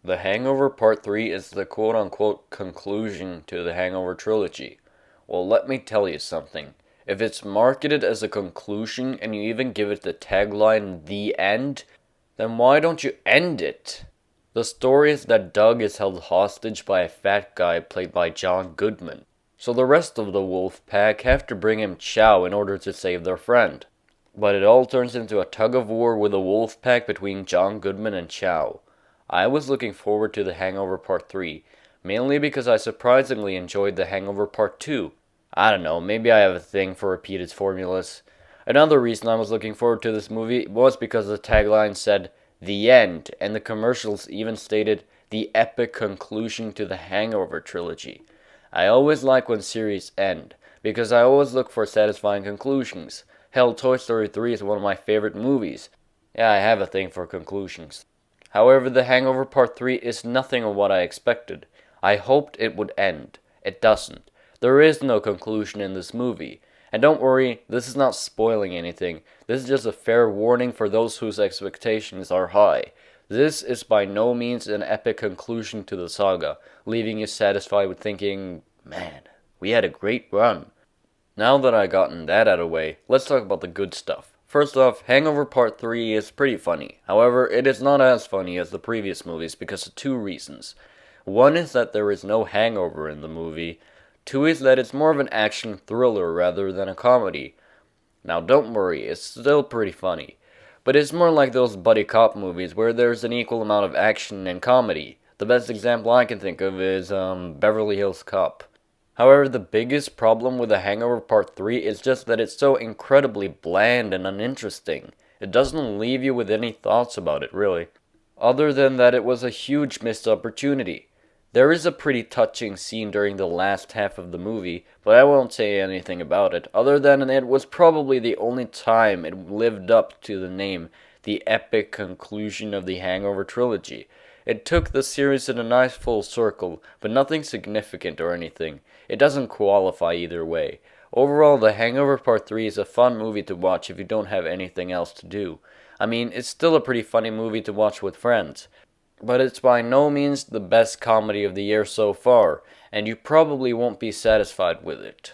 The Hangover Part 3 is the quote-unquote conclusion to the Hangover trilogy. Well, let me tell you something. If it's marketed as a conclusion and you even give it the tagline, "The End," then why don't you end it? The story is that Doug is held hostage by a fat guy played by John Goodman. So the rest of the wolf pack have to bring him chow in order to save their friend. But it all turns into a tug-of-war with the wolf pack between John Goodman and Chow. I was looking forward to The Hangover Part 3, mainly because I surprisingly enjoyed The Hangover Part 2. I don't know, maybe I have a thing for repeated formulas. Another reason I was looking forward to this movie was because the tagline said, "The End," and the commercials even stated, "The epic conclusion to the Hangover trilogy." I always like when series end, because I always look for satisfying conclusions. Hell, Toy Story 3 is one of my favorite movies. Yeah, I have a thing for conclusions. However, The Hangover Part 3 is nothing of what I expected. I hoped it would end. It doesn't. There is no conclusion in this movie. And don't worry, this is not spoiling anything. This is just a fair warning for those whose expectations are high. This is by no means an epic conclusion to the saga, leaving you satisfied with thinking, man, we had a great run. Now that I've gotten that out of the way, let's talk about the good stuff. First off, Hangover Part 3 is pretty funny. However, it is not as funny as the previous movies because of two reasons. One is that there is no hangover in the movie. Two is that it's more of an action thriller rather than a comedy. Now don't worry, it's still pretty funny. But it's more like those buddy cop movies where there's an equal amount of action and comedy. The best example I can think of is Beverly Hills Cop. However, the biggest problem with The Hangover Part 3 is just that it's so incredibly bland and uninteresting. It doesn't leave you with any thoughts about it, really. Other than that it was a huge missed opportunity. There is a pretty touching scene during the last half of the movie, but I won't say anything about it, other than it was probably the only time it lived up to the name, the epic conclusion of the Hangover trilogy. It took the series in a nice full circle, but nothing significant or anything. It doesn't qualify either way. Overall, The Hangover Part 3 is a fun movie to watch if you don't have anything else to do. I mean, it's still a pretty funny movie to watch with friends. But it's by no means the best comedy of the year so far, and you probably won't be satisfied with it.